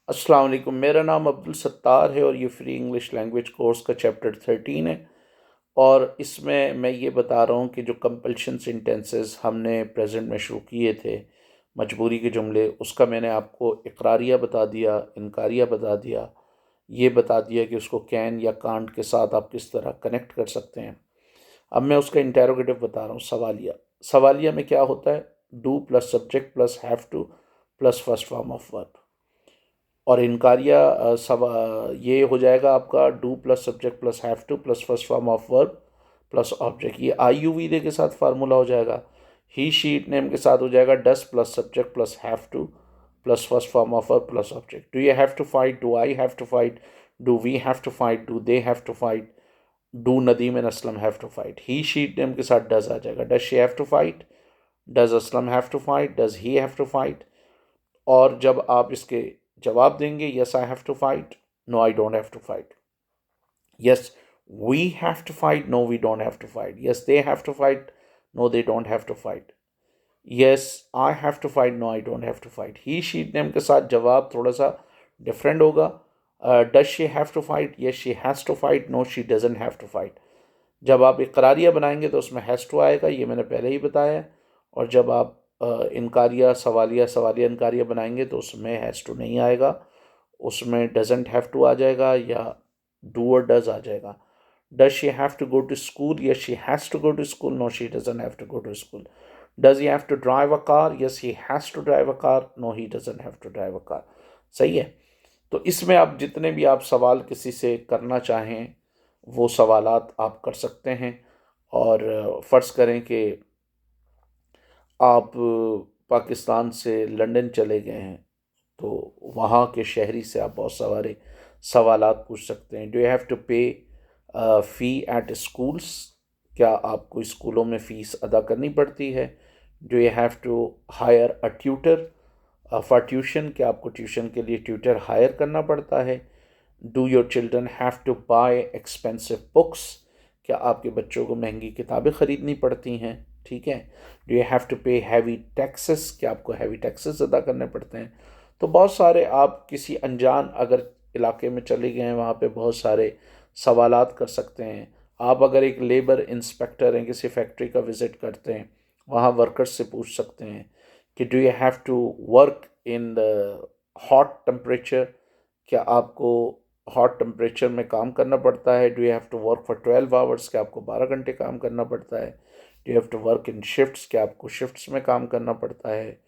अस्सलाम वालेकुम। मेरा नाम अब्दुल सत्तार है और ये फ्री इंग्लिश लैंग्वेज कोर्स का चैप्टर 13 है। और इसमें मैं ये बता रहा हूँ कि जो कंपल्शन सेंटेंसेस हमने प्रेजेंट में शुरू किए थे, मजबूरी के जुमले, उसका मैंने आपको इकरारिया बता दिया, इनकारिया बता दिया, ये बता दिया कि उसको कैन या कांट के साथ आप किस तरह कनेक्ट कर सकते हैं। अब मैं उसका इंटेरोगेटिव बता रहा हूँ, सवालिया। सवालिया में क्या होता है? Do plus subject plus have to plus first form of verb. और इनकारिया ये हो जाएगा आपका do plus subject plus have to plus first form of verb plus object. ये आई यू वी दे के साथ फार्मूला हो जाएगा। ही शी इट नेम के साथ हो जाएगा does plus subject plus have to plus first form of verb plus object. Do you have to fight, do I have to fight, do we have to fight, do they have to fight, do Nadeem and Aslam have to fight. He she it name के साथ does आ जाएगा। Does she have to fight, does Aslam have to fight, does he have to fight. और जब आप इसके जवाब देंगे, yes I have to fight, no I don't have to fight, yes we have to fight, no we don't have to fight, yes they have to fight, no they don't have to fight, yes I have to fight, no I don't have to fight. He she name के साथ जवाब थोड़ा सा different होगा। Does she have to fight, yes she has to fight, no she doesn't have to fight. जब आप इकरारिया बनाएंगे तो उसमें हैज़ टू आएगा, ये मैंने पहले ही बताया है। और जब आप इनकारिया सवालिया सवालिया इनकारिया बनाएंगे तो उसमें हैज़ टू नहीं आएगा, उसमें डजंट हैव टू आ जाएगा या डू और डज आ जाएगा। Does she have to go to school, yes she has to go to school, no she doesn't have to go to school. Does he have to drive a car, yes he has to drive a car, no he doesn't have to drive a car. सही है। तो इसमें आप जितने भी आप सवाल किसी से करना चाहें वो सवालात आप कर सकते हैं। और फ़र्ज़ करें कि आप पाकिस्तान से लंदन चले गए हैं, तो वहाँ के शहरी से आप बहुत सारे सवालात पूछ सकते हैं। डू यू हैव टू पे फ़ी एट स्कूल्स, क्या आपको स्कूलों में फ़ीस अदा करनी पड़ती है? Do you have to hire a tutor for tuition, क्या आपको ट्यूशन के लिए ट्यूटर हायर करना पड़ता है? Do your children have to buy expensive books, क्या आपके बच्चों को महंगी किताबें ख़रीदनी पड़ती हैं? ठीक है। डू यू हैव टू पे हैवी टैक्सेस, क्या आपको हैवी टैक्सेस अदा करने पड़ते हैं? तो बहुत सारे आप किसी अनजान अगर इलाके में चले गए हैं, वहाँ पे बहुत सारे सवालात कर सकते हैं। आप अगर एक लेबर इंस्पेक्टर हैं, किसी फैक्ट्री का विज़िट करते हैं, वहाँ वर्कर्स से पूछ सकते हैं कि do you have to work in the hot temperature, क्या आपको हॉट टेम्परेचर में काम करना पड़ता है? Do you have to work for 12 hours, क्या आपको 12 घंटे काम करना पड़ता है? Do you have to work in shifts, क्या आपको शिफ्ट्स में काम करना पड़ता है?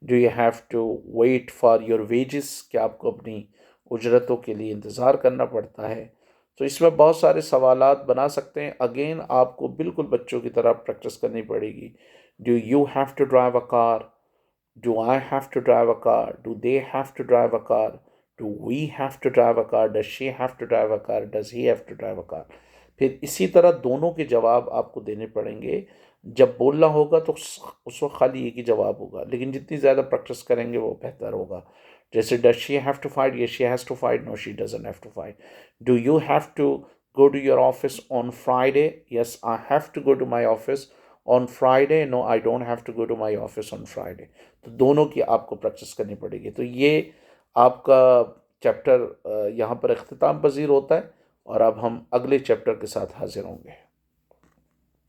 Do you have to wait for your wages, क्या आपको अपनी उजरतों के लिए इंतज़ार करना पड़ता है? तो इसमें बहुत सारे सवालात बना सकते हैं। अगेन आपको बिल्कुल बच्चों की तरह प्रैक्टिस करनी पड़ेगी। Do you have to drive a car, do I have to drive a car, do they have to drive a car, do we have to drive a car, does she have to drive a car, does he have to drive a car. फिर इसी तरह दोनों के जवाब आपको देने पड़ेंगे। जब बोलना होगा तो उस वक्त खाली एक ही जवाब होगा, लेकिन जितनी ज़्यादा प्रैक्टिस करेंगे वो बेहतर होगा। जैसे does she have to fight, yes she has to fight, no she doesn't have to fight. Do you have to go to your office on Friday, yes I have to go to my office on Friday, no I don't have to go to my office on Friday. तो दोनों की आपको practice करनी पड़ेगी। तो ये आपका chapter यहाँ पर अख्तिताम पजीर होता है और अब हम अगले चैप्टर के साथ हाजिर होंगे।